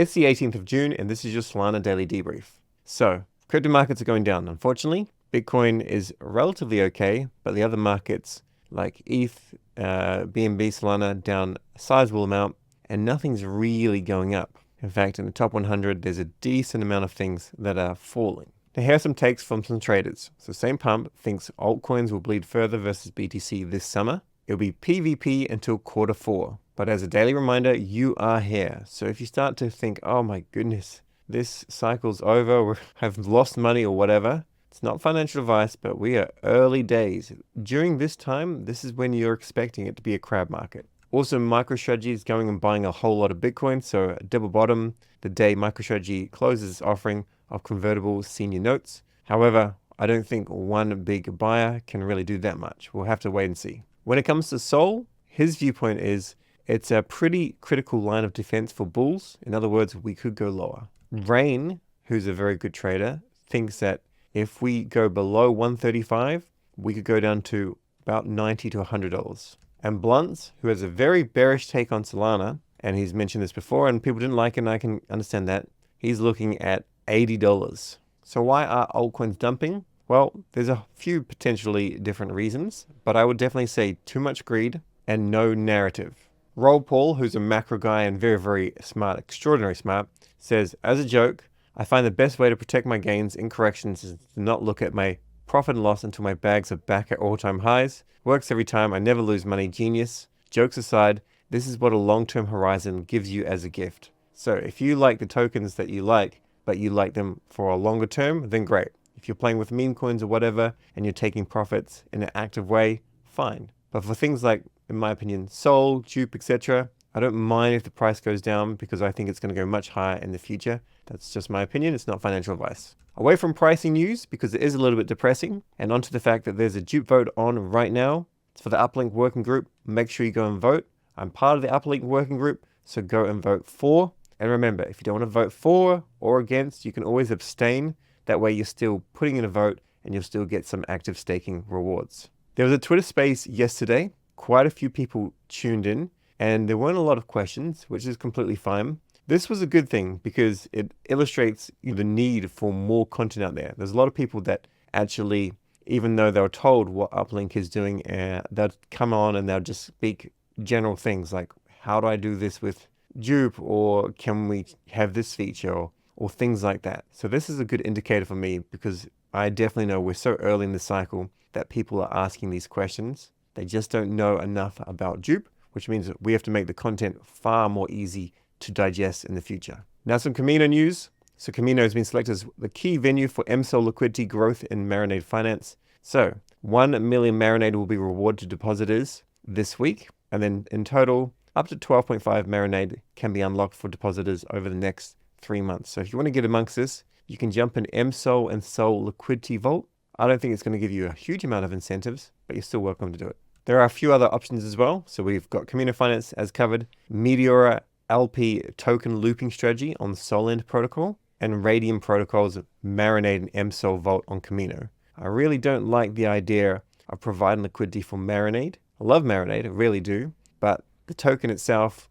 It's the 18th of June, and this is your Solana Daily Debrief. So, crypto markets are going down, unfortunately. Bitcoin is relatively okay, but the other markets like ETH, BNB, Solana down a sizable amount, and nothing's really going up. In fact, in the top 100, there's a decent amount of things that are falling. Now, here are some takes from some traders. So, Same Pump thinks altcoins will bleed further versus BTC this summer. It'll be PvP until Q4. But as a daily reminder, you are here. So if you start to think, oh my goodness, this cycle's over, or have lost money or whatever, it's not financial advice, but we are early days. During this time, this is when you're expecting it to be a crab market. Also, MicroStrategy is going and buying a whole lot of Bitcoin. So double bottom the day MicroStrategy closes its offering of convertible senior notes. However, I don't think one big buyer can really do that much. We'll have to wait and see. When it comes to Sol, his viewpoint is it's a pretty critical line of defense for bulls. In other words, we could go lower. Rain, who's a very good trader, thinks that if we go below 135, we could go down to about $90 to $100. And Blunts, who has a very bearish take on Solana, and he's mentioned this before, and people didn't like it, and I can understand that, he's looking at $80. So why are altcoins dumping? Well, there's a few potentially different reasons, but I would definitely say too much greed and no narrative. Roll Paul, who's a macro guy and very, very smart, extraordinarily smart, says, as a joke, I find the best way to protect my gains in corrections is to not look at my profit and loss until my bags are back at all-time highs. Works every time. I never lose money. Genius. Jokes aside, this is what a long-term horizon gives you as a gift. So if you like the tokens that you like, but you like them for a longer term, then great. If you're playing with meme coins or whatever, and you're taking profits in an active way, fine. But for things like, in my opinion, Sol, JUP, etc., I don't mind if the price goes down because I think it's going to go much higher in the future. That's just my opinion. It's not financial advice. Away from pricing news, because it is a little bit depressing, and onto the fact that there's a JUP vote on right now. It's for the Uplink working group. Make sure you go and vote. I'm part of the Uplink working group, so go and vote for. And remember, if you don't want to vote for or against, you can always abstain. That way you're still putting in a vote and you'll still get some active staking rewards. There was a Twitter space yesterday. Quite a few people tuned in and there weren't a lot of questions, which is completely fine. This was a good thing because it illustrates the need for more content out there. There's a lot of people that actually, even though they were told what Uplink is doing, they'll come on and they'll just speak general things like, how do I do this with JUP, or can we have this feature, or things like that. So this is a good indicator for me because I definitely know we're so early in the cycle that people are asking these questions. They just don't know enough about JUP, which means that we have to make the content far more easy to digest in the future. Now some Camino news. So Camino has been selected as the key venue for MSOL liquidity growth in Marinade finance. So 1 million Marinade will be rewarded to depositors this week. And then in total, up to 12.5 Marinade can be unlocked for depositors over the next 3 months. So if you want to get amongst this, you can jump in MSOL and SOL liquidity vault. I don't think it's going to give you a huge amount of incentives, but you're still welcome to do it. There are a few other options as well. So we've got Camino Finance as covered, Meteora LP token looping strategy on Solend protocol, and Radium protocol's Marinade and MSOL vault on Camino. I really don't like the idea of providing liquidity for Marinade. I love Marinade, I really do, but the token itself,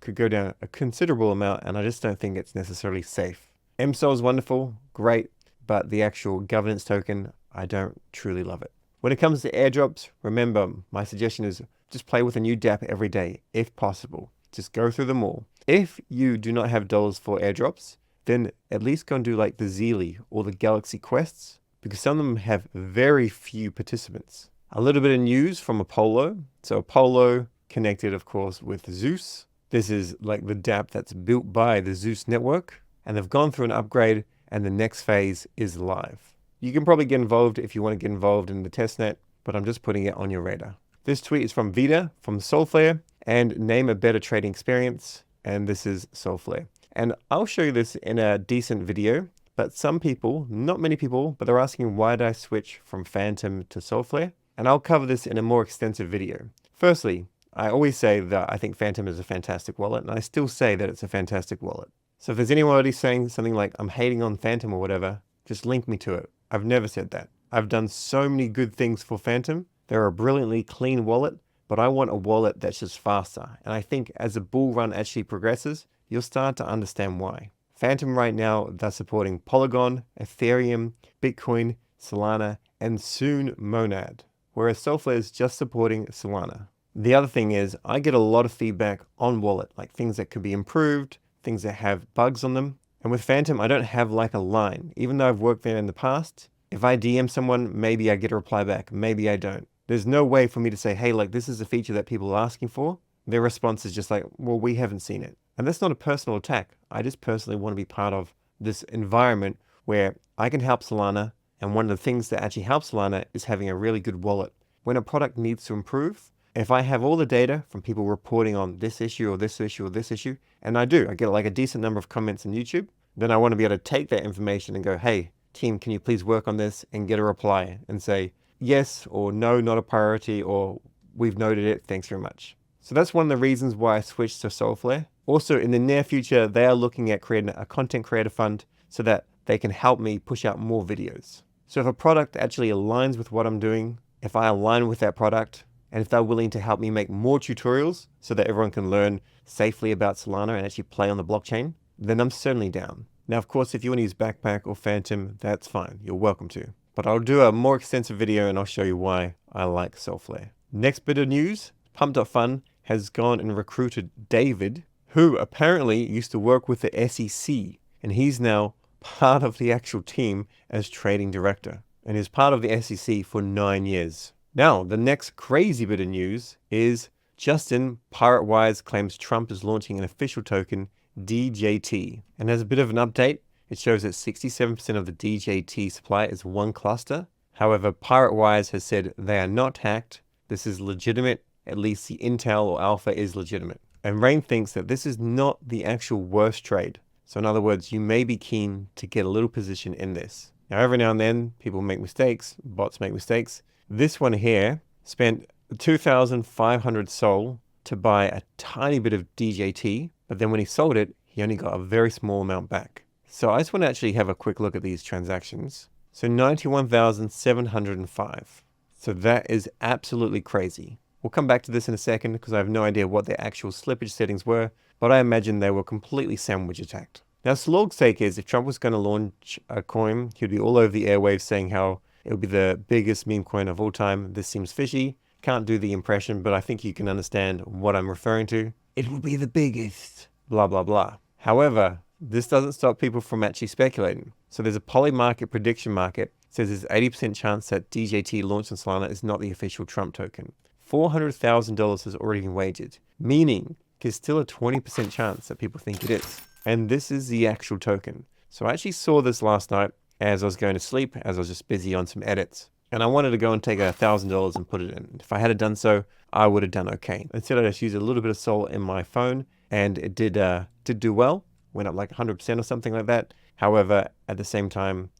could go down a considerable amount, and I just don't think it's necessarily safe. MSOL is wonderful, great, but the actual governance token, I don't truly love it. When it comes to airdrops, remember, my suggestion is just play with a new dApp every day, if possible. Just go through them all. If you do not have dollars for airdrops, then at least go and do like the Zeely or the Galaxy Quests, because some of them have very few participants. A little bit of news from Apollo. So Apollo connected, of course, with Zeus. This is like the dApp that's built by the Zeus network, and they've gone through an upgrade, and the next phase is live. You can probably get involved if you want to get involved in the testnet, but I'm just putting it on your radar. This tweet is from Vita, from Solflare, and name a better trading experience, and this is Solflare. And I'll show you this in a decent video, but some people, not many people, but they're asking why did I switch from Phantom to Solflare, and I'll cover this in a more extensive video. Firstly, I always say that I think Phantom is a fantastic wallet, and I still say that it's a fantastic wallet. So if there's anybody saying something like, I'm hating on Phantom or whatever, just link me to it. I've never said that. I've done so many good things for Phantom. They're a brilliantly clean wallet, but I want a wallet that's just faster. And I think as the bull run actually progresses, you'll start to understand why. Phantom right now, they're supporting Polygon, Ethereum, Bitcoin, Solana, and soon Marinade, whereas Solflare is just supporting Solana. The other thing is, I get a lot of feedback on Wallet, like things that could be improved, things that have bugs on them. And with Phantom, I don't have like a line. Even though I've worked there in the past, if I DM someone, maybe I get a reply back, maybe I don't. There's no way for me to say, hey, like this is a feature that people are asking for. Their response is just like, well, we haven't seen it. And that's not a personal attack. I just personally want to be part of this environment where I can help Solana. And one of the things that actually helps Solana is having a really good wallet. When a product needs to improve, if I have all the data from people reporting on this issue or this issue or this issue, and I get like a decent number of comments on YouTube, then I want to be able to take that information and go, hey, team, can you please work on this, and get a reply and say, yes or no, not a priority, or we've noted it, thanks very much. So that's one of the reasons why I switched to Solflare. Also, in the near future, they are looking at creating a content creator fund so that they can help me push out more videos. So if a product actually aligns with what I'm doing, if I align with that product, and if they're willing to help me make more tutorials so that everyone can learn safely about Solana and actually play on the blockchain, then I'm certainly down. Now, of course, if you want to use Backpack or Phantom, that's fine. You're welcome to. But I'll do a more extensive video and I'll show you why I like Solflare. Next bit of news, Pump.Fun has gone and recruited David, who apparently used to work with the SEC, and he's now part of the actual team as trading director, and is part of the SEC for 9 years. Now, the next crazy bit of news is Justin PirateWise claims Trump is launching an official token, DJT. And as a bit of an update, it shows that 67% of the DJT supply is one cluster. However, PirateWise has said they are not hacked. This is legitimate. At least the intel or alpha is legitimate. And Rain thinks that this is not the actual worst trade. So in other words, you may be keen to get a little position in this. Now, every now and then, people make mistakes. Bots make mistakes. This one here spent 2,500 Sol to buy a tiny bit of DJT, but then when he sold it, he only got a very small amount back. So I just want to actually have a quick look at these transactions. So 91,705. So that is absolutely crazy. We'll come back to this in a second because I have no idea what their actual slippage settings were, but I imagine they were completely sandwich attacked. Now, Slog's take is if Trump was going to launch a coin, he'd be all over the airwaves saying how it would be the biggest meme coin of all time. This seems fishy. Can't do the impression, but I think you can understand what I'm referring to. It will be the biggest, blah, blah, blah. However, this doesn't stop people from actually speculating. So there's a poly market prediction market. It says there's 80% chance that DJT launched on Solana is not the official Trump token. $400,000 has already been wagered, meaning there's still a 20% chance that people think it is. And this is the actual token. So I actually saw this last night as I was going to sleep, as I was just busy on some edits. And I wanted to go and take $1,000 and put it in. If I had done so, I would have done okay. Instead, I just used a little bit of Sol in my phone, and it did do well. Went up like 100% or something like that. However, at the same time,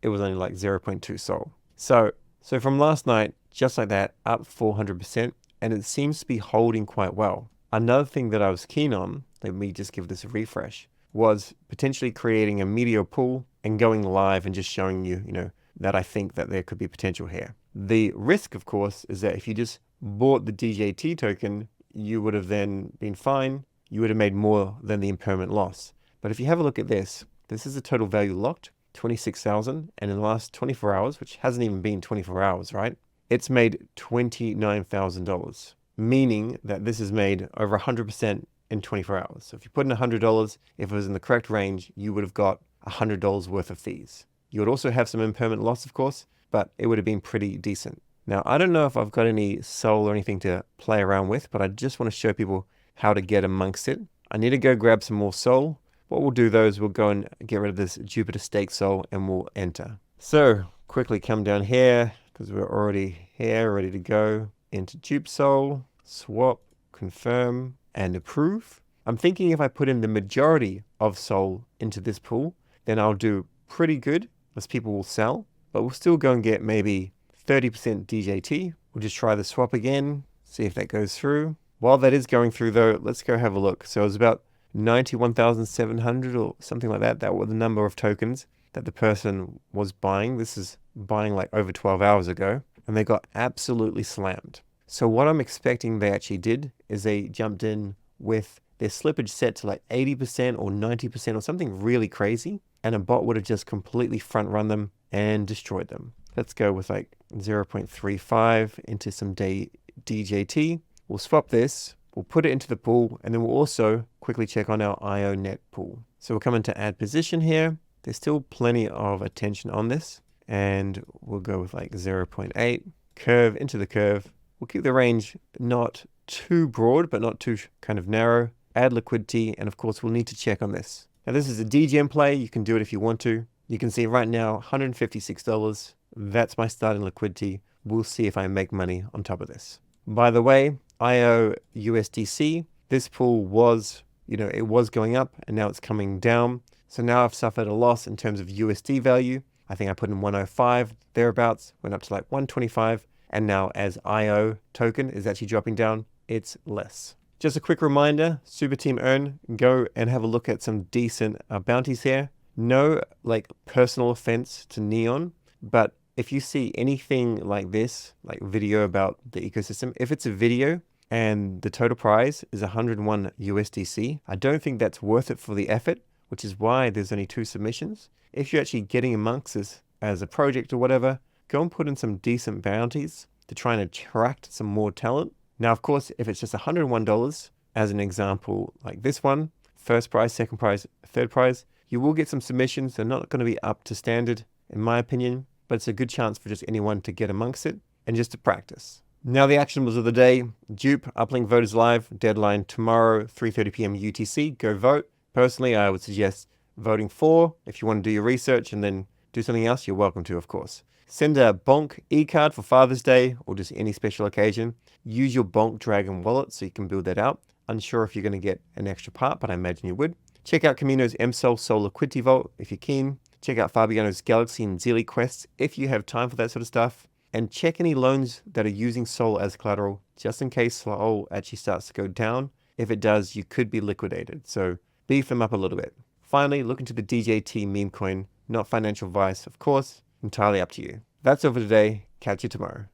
it was only like 0.2 Sol. So from last night, just like that, up 400%, and it seems to be holding quite well. Another thing that I was keen on, let me just give this a refresh, was potentially creating a media pool and going live and just showing you, that I think that there could be potential here. The risk, of course, is that if you just bought the DJT token, you would have then been fine. You would have made more than the impermanent loss. But if you have a look at this is the total value locked, 26,000, and in the last 24 hours, which hasn't even been 24 hours, right? It's made $29,000, meaning that this is made over 100% in 24 hours. So if you put in $100, if it was in the correct range, you would have got $100 worth of fees. You would also have some impermanent loss, of course, but it would have been pretty decent. Now, I don't know if I've got any Sol or anything to play around with, but I just want to show people how to get amongst it. I need to go grab some more Sol. What we'll do though is we'll go and get rid of this Jupiter stake Sol and we'll enter. So quickly come down here because we're already here, ready to go into JUP Sol, swap, confirm, and approve. I'm thinking if I put in the majority of Sol into this pool, then I'll do pretty good as people will sell, but we'll still go and get maybe 30% DJT. We'll just try the swap again, see if that goes through. While that is going through though, let's go have a look. So it was about 91,700 or something like that. That were the number of tokens that the person was buying. This is buying like over 12 hours ago, and they got absolutely slammed. So what I'm expecting they actually did is they jumped in with their slippage set to like 80% or 90% or something really crazy, and a bot would have just completely front run them and destroyed them. Let's go with like 0.35 into some DJT. We'll swap this, we'll put it into the pool, and then we'll also quickly check on our IO net pool. So we'll come into add position here. There's still plenty of attention on this, and we'll go with like 0.8, curve into the curve. We'll keep the range not too broad, but not too kind of narrow. Add liquidity, and of course we'll need to check on this. Now this is a DGM play. You can do it if you want to. You can see right now, $156. That's my starting liquidity. We'll see if I make money on top of this. By the way, IO USDC, this pool was, it was going up and now it's coming down. So now I've suffered a loss in terms of USD value. I think I put in 105 thereabouts, went up to like 125. And now as IO token is actually dropping down, it's less. Just a quick reminder, Super Team Earn, go and have a look at some decent bounties here. No like personal offense to Neon, but if you see anything like this, like video about the ecosystem, if it's a video and the total prize is 101 USDC, I don't think that's worth it for the effort, which is why there's only 2 submissions. If you're actually getting amongst this as a project or whatever, go and put in some decent bounties to try and attract some more talent. Now, of course, if it's just $101, as an example, like this one, first prize, second prize, third prize, you will get some submissions. They're not going to be up to standard, in my opinion, but it's a good chance for just anyone to get amongst it and just to practice. Now the actionables of the day. JUP Uplink vote is live. Deadline tomorrow, 3:30 p.m. UTC. Go vote. Personally, I would suggest voting for. If you want to do your research and then do something else, you're welcome to, of course. Send a Bonk e-card for Father's Day or just any special occasion. Use your Bonk Dragon wallet so you can build that out. Unsure if you're going to get an extra part, but I imagine you would. Check out Camino's MSOL Soul Liquidity Vault if you're keen. Check out Fabiano's Galaxy and Zeely quests if you have time for that sort of stuff. And check any loans that are using Sol as collateral, just in case Sol actually starts to go down. If it does, you could be liquidated. So beef them up a little bit. Finally, look into the DJT Memecoin. Not financial advice, of course. Entirely up to you. That's all for today. Catch you tomorrow.